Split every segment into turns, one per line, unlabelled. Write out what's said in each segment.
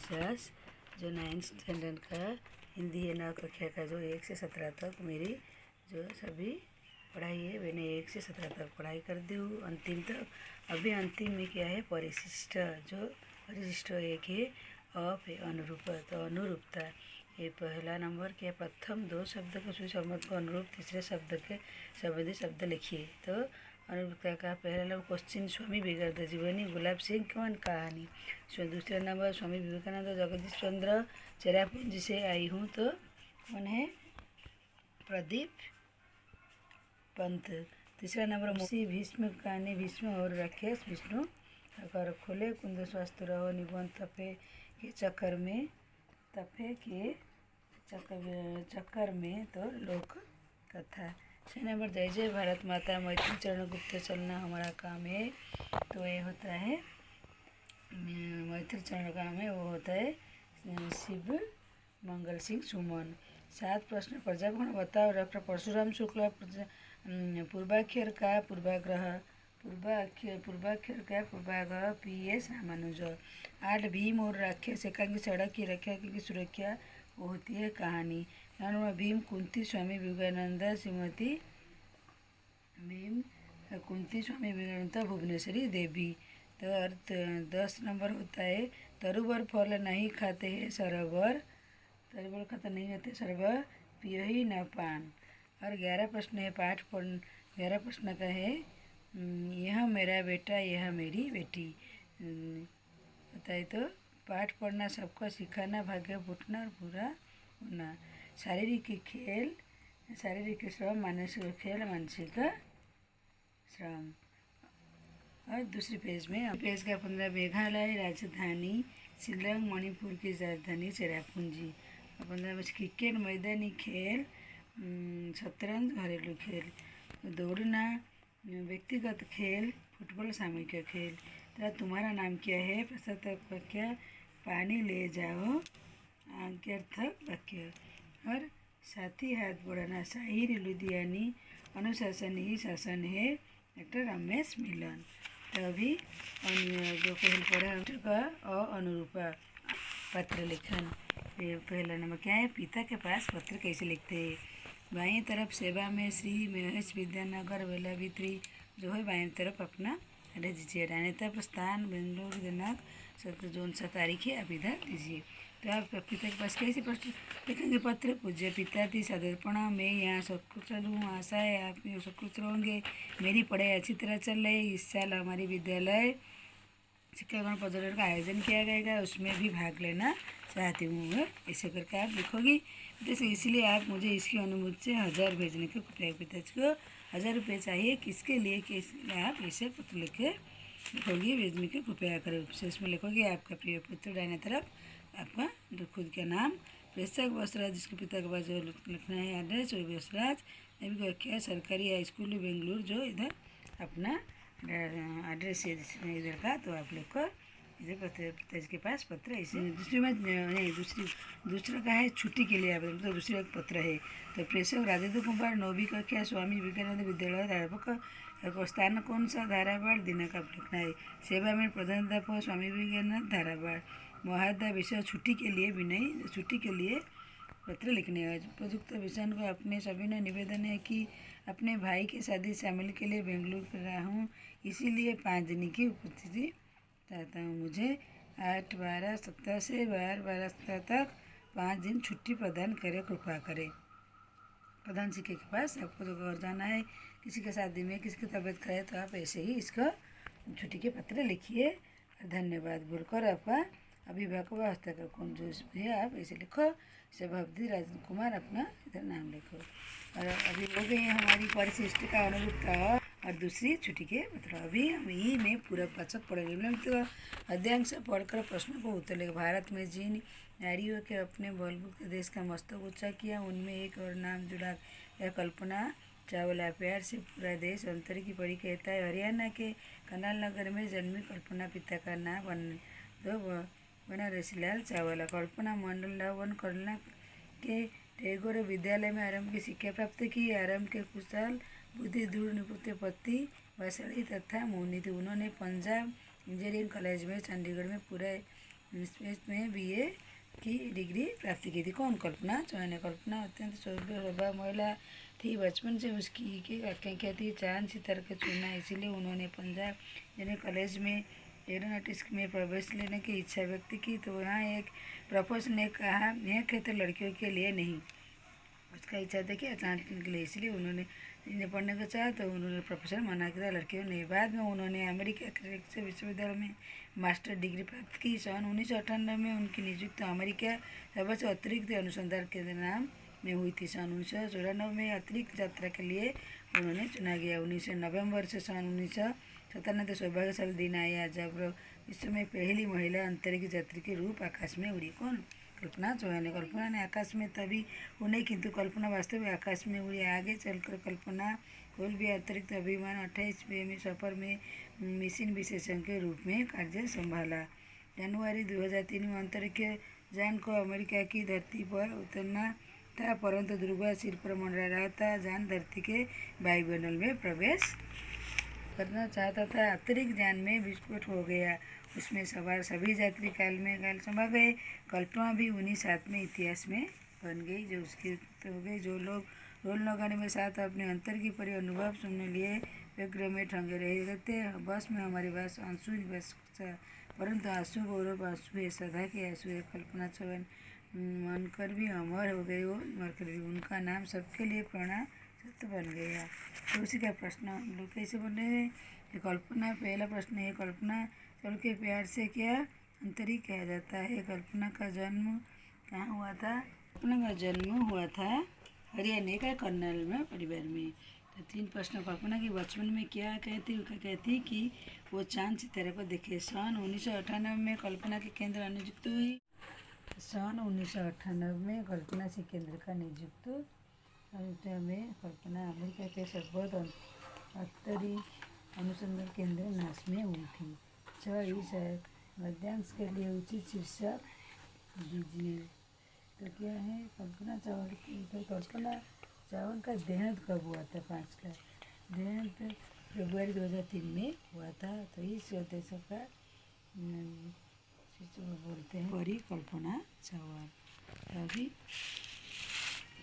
विश्वास जो 9th standard का हिंदी है 9 कक्षा का जो 1 से 17 तक मेरी जो सभी पढ़ाई है मैंने 1 से 17 तक पढ़ाई कर दी हूँ अंतिम तक। अभी अंतिम में क्या है परिशिष्ट, जो परिशिष्ट एक है अप है अनुरूप। तो अनुरूपता ये पहला नंबर क्या प्रथम दो शब्द के सुसंबद्ध को अनुरूप तीसरे शब्द के संबंधी शब्द लिखिए। तो अनुरूपता का पहला नंबर क्वेश्चन स्वामी विवेकानंद जीवनी गुलाब सिंह कौन कहानी। दूसरा नंबर स्वामी विवेकानंद जगदीश चंद्र चेरापूंजी से आई हूँ। तो कौन है प्रदीप पंत। तीसरा नंबर मुंशी भीष्म कहानी भीष्म और राक्षस विष्णु कर खोले कुंद स्वस्थ रहो निबंध तपे के चक्कर में तो लोक कथा। 6 नंबर जय जय भारत माता मैत्री चरण गुप्त चलना हमारा काम है। तो ये होता है मैत्री चरण काम है, वो होता है शिव मंगल सिंह सुमन। 7 प्रश्न प्रजागण बताओ। डॉक्टर परशुराम शुक्ला पूर्वाक्षर का पूर्वाग्रह PS रामानुज। 8 भीम और राक्षस एकांगी सड़क की रक्षा की सुरक्षा वो होती है कहानी। 9 भीम कुंती स्वामी विवेकानंद श्रीमती भीम कुंती स्वामी विवेकानंद भुवनेश्वरी देवी। तो 10 नंबर होता है तरुवर फल नहीं खाते हैं सरवर, तरुवर खाता नहीं होते सरवर पियो ही न पान। और 11 प्रश्न है 11 प्रश्न का है यह मेरा बेटा यह मेरी बेटी होता है। तो पाठ पढ़ना सबको सिखाना भाग्य फूटना और पूरा होना। शारीरिक श्रम मानसिक खेल मानसिक श्रम। और दूसरी पेज में पेज का 15 मेघालय राजधानी शिलांग मणिपुर की राजधानी चेरापूंजी। 15 में क्रिकेट मैदानी खेल शतरंज घरेलू खेल। दौड़ना व्यक्तिगत खेल फुटबॉल सामूहिक खेल। तो तुम्हारा नाम क्या है प्रश्नार्थक वाक्य पानी ले जाओ आज्ञार्थक वाक्य। और साथी हाथ बढ़ाना शाहिर लुधियानी अनुशासन ही शासन है डॉक्टर रमेश मिलन। तो अभी जो पहले पढ़ा का अनुरूपा पत्र लेखन। पहला नंबर क्या है पिता के पास पत्र कैसे लिखते हैं। बाएं तरफ सेवा में श्री महेश विद्यानगर बेलाभित्री जो है बाएं तरफ अपना एड्रेस दीजिए। दाहिने तरफ स्थान बेंगलुरु दिनांक जो सा तारीख है आप इधर दीजिए। तो आप पिता के पास कैसे पत्र लिखेंगे पत्र पूज्य पिताजी सदर्पणा मैं यहाँ सकुशल हूँ, आशा है आप सकुशल होंगे, मेरी पढ़ाई अच्छी तरह चल रही। इस साल हमारी विद्यालय शिक्षागण पर्यटन का आयोजन किया जाएगा, उसमें भी भाग लेना चाहती हूँ। ऐसे करके आप लिखोगी। जैसे इसलिए आप मुझे इसकी अनुमति से 1000 भेजने के पिताजी को 1000 रुपये चाहिए किसके लिए कि इसलिए आप ऐसे पत्र लिखे लिखोगी भेजने के कृपया करें। विशेष में लिखोगे आपका प्रिय पुत्र दाहिने तरफ आपका जो खुद का नाम प्रेषक बसराज जिसके पिता के पास जो लिखना है एड्रेस वो बसराज अभी क्या सरकारी हाई स्कूल बेंगलुरु जो इधर अपना एड्रेस है इधर का। तो आप लोग को इधर पिताजी के पास पत्र ऐसे दूसरी में नहीं दूसरा का है छुट्टी के लिए आवेदन। तो दूसरा एक पत्र है तो प्रेषक राजेंद्र कुमार 9वीं कक्षा स्वामी विवेकानंद विद्यालय धारावाड़ स्थान कौन सा धारावाड़ दिनांक आप लिखना है। सेवा में प्रधानाध्यापक स्वामी विवेकानंद धारावाड़। महादा विषय छुट्टी के लिए विनय छुट्टी के लिए पत्र लिखने है। उपयुक्त विषय को अपने सभी ने निवेदन है कि अपने भाई की शादी शामिल के लिए बेंगलुरु कर रहा हूँ, इसीलिए 5 दिन की उपस्थिति चाहता हूँ। मुझे 8/12/17 से 12/12/17 तक 5 दिन छुट्टी प्रदान करें कृपा करें। प्रधान शिक्षक के पास आपको जो घर जाना है किसी के शादी में किसी की तबीयत खराब है तो आप ऐसे ही इसका छुट्टी के पत्र लिखिए। धन्यवाद बोलकर आपका अभिभावक व हस्ताक्षर कौन जो है आप ऐसे लिखो। इसे भवदी राजेंद्र कुमार अपना इधर नाम लिखो। और अभी हो गई है हमारी परिशिष्ट का अनुरूपता और दूसरी छुट्टी के पत्र। अभी हम यही में पूरा वाचक पढ़ेंगे। तो अध्यांश पढ़कर प्रश्नों को उत्तर लेगा। भारत में जिन नारियों के अपने बलबूते देश का मस्तक ऊंचा किया उनमें एक और नाम जुड़ा यह कल्पना चावला। प्यार से पूरा देश अंतर की पढ़ी कहता है। हरियाणा के कनाल नगर में जन्मी कल्पना पिता का नाम बनारसीलाल चावला। कल्पना मंडल वन करला के टैगोर विद्यालय में आरंभ की शिक्षा प्राप्त की। आरंभ के कुशल बुद्धि दृढ़ निपुण पति वैशाली तथा मोहिनी थी। उन्होंने पंजाब इंजीनियरिंग कॉलेज में चंडीगढ़ में पूरा में BA की डिग्री प्राप्त की थी। कौन? कल्पना चौहान। कल्पना अत्यंत सौम्य स्वभाव महिला थी। बचपन से उसकी की आकांक्षा थी चांद सितारे को छूना, इसीलिए उन्होंने पंजाब जूनियर कॉलेज में एरोनॉटिक्स में प्रवेश लेने की इच्छा व्यक्त की। तो वहाँ एक प्रोफेसर ने कहा यह क्षेत्र लड़कियों के लिए नहीं। उसका इच्छा था कि अटलांटिक के लिए, इसलिए उन्होंने पढ़ने को चाहा तो उन्होंने प्रोफेसर मना किया, लड़कियों ने। बाद में उन्होंने अमेरिका के विश्वविद्यालय में मास्टर डिग्री प्राप्त की। सन 1998 में उनकी नियुक्ति अमेरिका सबसे अतिरिक्त अनुसंधान केंद्र नाम में हुई थी। सन 1994 में अतिरिक्त यात्रा के लिए उन्होंने चुना गया। 19 नवंबर से सन 1997 तक सौभाग्यशाली दिन आया जब विश्व में पहली महिला अंतरिक्ष यात्री के रूप आकाश में उड़ी। कौन? कल्पना चौहान। कल्पना ने आकाश में तभी उड़े किंतु कल्पना वास्तव में आकाश में उड़ी। आगे चलकर कल्पना कोलंबिया अंतरिक्ष अभियान 28 में सफर में मिशन विशेषज्ञ के रूप में कार्य संभाला। जनवरी 2003 में अंतरिक्ष यान को अमेरिका की धरती पर उतरना था, परंतु दुर्भाग्य सिर पर मंडरा रहा था। यान धरती के वायुमंडल में प्रवेश करना चाहता था। अंतरिक्ष यान में विस्फोट हो गया, उसमें सवार सभी यात्री काल में घायल समा गए। कल्पना भी उन्हीं 7 में इतिहास में बन गई जो उसकी हो गई। जो लोग रोल लगाने में साथ अपने अंतर की परि अनुभव सुनने लिए व्यग्र में ठंगे रहे थे। बस में हमारे पास आंसू ही बस था, परंतु आंसू गौरव आंसू है, सदा के आंसू है। कल्पना चौहान मनकर भी अमर हो गई, वो मरकर भी उनका नाम सबके लिए प्रेरणा सत्य बन गया। तो उसी का प्रश्न हम लोग कैसे बन रहे हैं कि कल्पना, पहला प्रश्न है कल्पना चल के प्यार से क्या अंतरिक्ष कहा जाता है। कल्पना का जन्म कहाँ हुआ था? कल्पना का जन्म हुआ था हरियाणा का कर्नाल में परिवार में। तो 3 प्रश्न। कल्पना की बचपन में क्या कहती कि वो चांद सितारे को देखे। सन 1998 में कल्पना के केंद्र नियुक्त हुई। सन 1998 में कल्पना से केंद्र का नियुक्त में कल्पना अमेरिका के सर्वोच्च अंतरिक्ष अनुसंधान केंद्र नासा में हुई थी। 6 इस गद्यांश के लिए उचित शीर्षक दीजिए। तो क्या है? कल्पना चावल का देहांत कब हुआ था? 5 का देहांत फरवरी 2003 में हुआ था। तो इस देश का बोलते हैं परिकल्पना चावल। अभी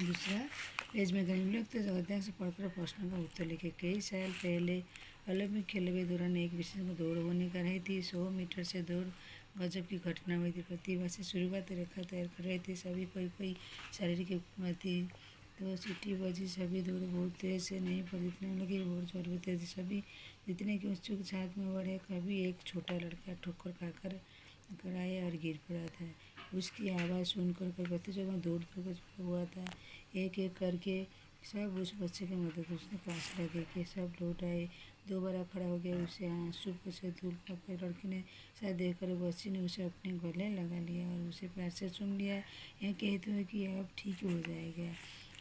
दूसरा पेज में निम्नलिखित गद्यांश पढ़कर प्रश्न का उत्तर लिखे। कई साल पहले ओलंपिक खेलों के दौरान एक विशेष दौड़ होने कर रही थी। 100 मीटर से दौड़ गजब की घटना हुई थी। प्रतिभा से शुरुआत रेखा तैयार कर रहे थे सभी, कोई शारीरिक उपमा थी। तो सीटी बजी, सभी दौड़ बहुत तेज से नहीं पर जितने लगी बहुत जोर भी तेज सभी जितने की उत्सुक छात में बढ़े। कभी एक छोटा लड़का ठोकर खाकर आया और गिर पड़ा था। उसकी आवाज़ सुनकर कई बच्चों में दौड़ हुआ था। एक एक करके सब उस बच्चे की मदद उसने पास लगे कि सब लौट आए। दोबारा खड़ा हो गया, उसे आंसू से धूल पकड़े। लड़की ने शायद देखकर बच्ची ने उसे अपने गले लगा लिया और उसे प्यार से चूम लिया। यह कहते हुए कि अब ठीक हो जाएगा।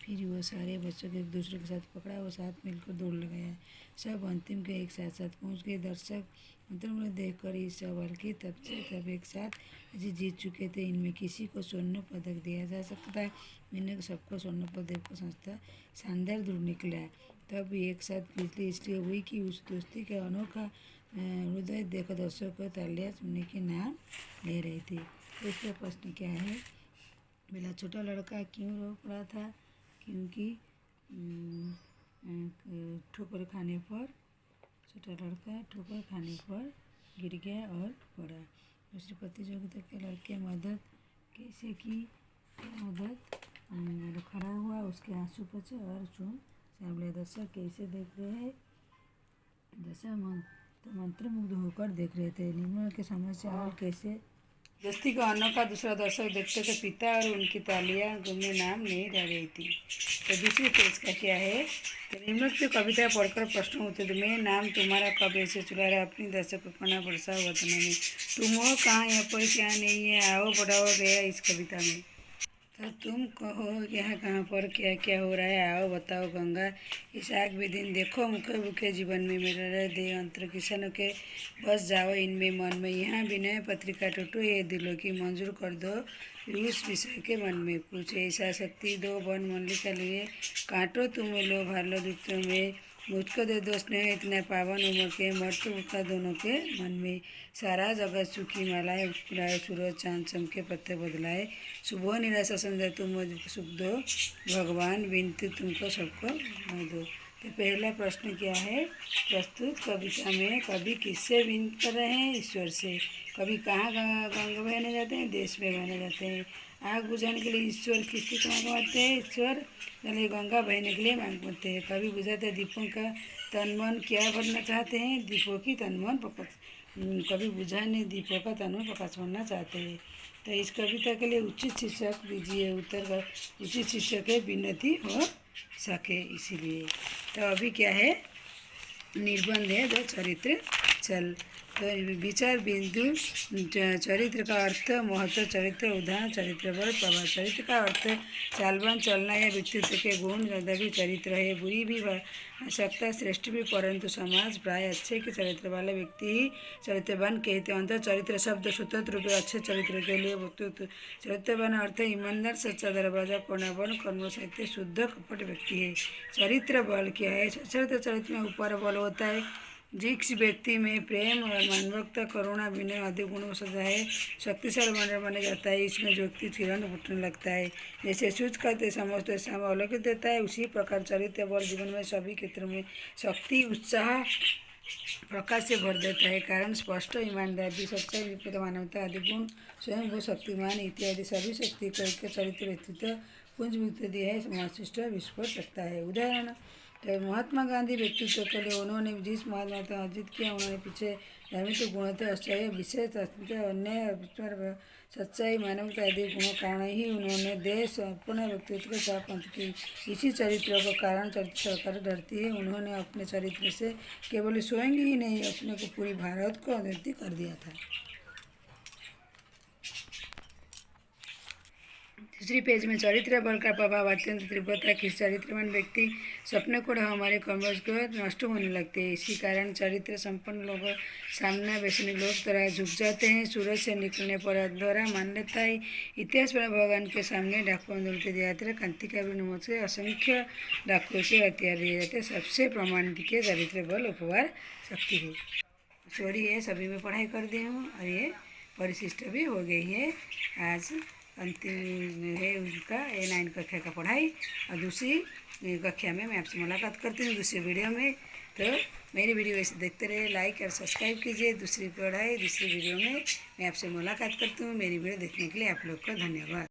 फिर वो सारे बच्चों को एक दूसरे के साथ पकड़ा और साथ मिलकर दौड़ लगाया। सब अंतिम के एक साथ पहुंच गए। दर्शक अंतर्मन देखकर इस सवाल की तब एक साथ जीत चुके थे। इनमें किसी को स्वर्ण पदक दिया जा सकता है, इन्हें सबको स्वर्ण पदक को संस्था शानदार दूर निकला। तब एक साथ बिजली इसलिए हुई कि उस दोस्ती का अनोखा हृदय देखकर दर्शकों को तालियां सुनने के नाम ले रही थी। दूसरा प्रश्न क्या है? पहला, छोटा लड़का क्यों रो पड़ा था? क्योंकि ठोकर खाने पर छोटा लड़का ठोकर खाने पर गिर गया और पड़ा। दूसरी प्रतियोगिता के लड़के मदद कैसे की? मदद खड़ा हुआ, उसके आंसू बचे और चूम सामने। दर्शक कैसे देख रहे हैं? दर्शक मंत्रमुग्ध होकर देख रहे थे। निम्न के समस्या हल कैसे? दोस्ती का अनोखा दूसरा दर्शक देखते थे। पिता और उनकी तालियां में नाम नहीं रह रही थी। तो दूसरे पेज का क्या है? तो निम्नलिखित कविता पढ़कर प्रश्न होते थे। मैं नाम तुम्हारा कब ऐसे चुरा रहा अपनी दर्शक को खाना बरसा वतना में। तुम हो कहाँ, यहाँ पर क्या नहीं है, आओ बढ़ावा गया इस कविता में। तो तुम कहो यहाँ कहाँ पर क्या क्या हो रहा है, आओ बताओ गंगा इस आग भी दिन देखो मुखे भूखे जीवन में मेरा रह दे अंतर किसानों के बस जाओ इनमें मन में। यहाँ विनय पत्रिका टूटो ये दिलों की मंजूर कर दो उस विषय के मन में कुछ ऐसा शक्ति दो बन मल्लिका लिए काटो तुम्हें लो भार लो दुखों में मुझको दे दो स्नेह इतना पावन उम्र के, मर्त उठा दोनों के मन में। सारा जगत सुखी मालाए मुस्कुराए, सूरज चांद चमके पत्ते बदलाए। सुबह निराशा संध्या तुम मुझको सुख दो, भगवान विनती तुमको सबको दो। तो पहला प्रश्न क्या है, प्रस्तुत कविता में कवि किससे विनती कर रहे हैं? ईश्वर से। कभी कहाँ गंगा बहने जाते हैं? देश में बहने जाते हैं। आग बुझाने के लिए ईश्वर किसकी मांग मारते हैं? ईश्वर चलिए गंगा बहने के लिए मांग मारते हैं। कभी बुझाते दीपों का तन मन क्या बनना चाहते हैं? दीपों की तन मन कभी बुझाने दीपों का तन मन प्रकाश बनना चाहते हैं। तो इस कविता के लिए उचित शीर्षक दीजिए। उत्तर का उचित शीर्षक है विनती हो सके, इसीलिए। तो अभी क्या है, निर्बंध है जो चरित्र चल। तो विचार बिंदु, चरित्र का अर्थ, महत्व, चरित्र उदाहरण, चरित्र बल, प्रभाव। चरित्र का अर्थ चालबान चलना या व्यक्तित्व के गुण ज़्यादा भी चरित्र है। बुरी भी सकता, श्रेष्ठ भी, परंतु समाज प्राय अच्छे के चरित्र वाले व्यक्ति ही चरित्रवान कहते हैं। अंतर चरित्र शब्द स्वतंत्र रूप से अच्छे चरित्र के लिए वक्तृत्व। चरित्रवान अर्थ ईमानदार, सच्चा, दरवाजा कोनाबन, कर्म साहित्य, शुद्ध कपट व्यक्ति है। चरित्र बल क्या है? सचरित्र चरित्र में ऊपर बल होता है। जिस व्यक्ति में प्रेम और मानवता, करुणा, विनय आदि गुणों सजा है, शक्तिशाली माना जाता है। इसमें जो व्यक्ति चिरंद फूटने लगता है, जैसे सूच करते समझते समय अलौकिक देता है, उसी प्रकार चरित्र बल जीवन में सभी क्षेत्रों में शक्ति, उत्साह, प्रकाश से भर देता है। कारण स्पष्ट, ईमानदारी, सच्चाई, विपद, मानवता आदि गुण, स्वयं वो शक्तिमान इत्यादि सभी शक्ति को एक चरित्र व्यक्तित्व पुंज इत्यादि है समाशिष्ट विस्फोट सकता है। उदाहरण, तो महात्मा गांधी व्यक्तित्व के लिए उन्होंने जिस महात्मा अर्जित किया, उन्होंने पीछे धार्मिक गुणवत्ता, आश्चर्य, विशेष अस्तित्व, अन्याय, सच्चाई, मानवता आदि गुणों कारण ही उन्होंने देश अपने व्यक्तित्व को स्थापना की। इसी चरित्र को कारण चरित्र सरकार डरती है। उन्होंने अपने चरित्र से केवल स्वयं ही नहीं, अपने को पूरी भारत को अद्वितीय कर दिया था। दूसरी पेज में चरित्र बल का प्रभाव अत्यंत तीव्रता की। चरित्रवान व्यक्ति सपने को हमारे कर्मज को नष्ट होने लगते हैं। इसी कारण चरित्र संपन्न लोग सामना बेचने लोग तरह झुक जाते हैं। सूरज से निकलने पर अंधेरा मान लेता है। इतिहास में भगवान के सामने डाकू आंदोलन दिया जाते, क्रांति का भी नमक से असंख्य डाकुओं के हथियार दिए जाते। सबसे प्रमाणित के चरित्र बल उपहार शक्ति है। स्टोरी है, सभी में पढ़ाई कर दी हूँ और ये परिशिष्ट भी हो गई है। आज अंतिम है उनका ये 9 कक्षा का पढ़ाई, और दूसरी कक्षा में मैं आपसे मुलाकात करती हूँ दूसरी वीडियो में। तो मेरी वीडियो ऐसे देखते रहे, लाइक और सब्सक्राइब कीजिए। दूसरी पढ़ाई दूसरी वीडियो में मैं आपसे मुलाकात करती हूँ। मेरी वीडियो देखने के लिए आप लोग को धन्यवाद।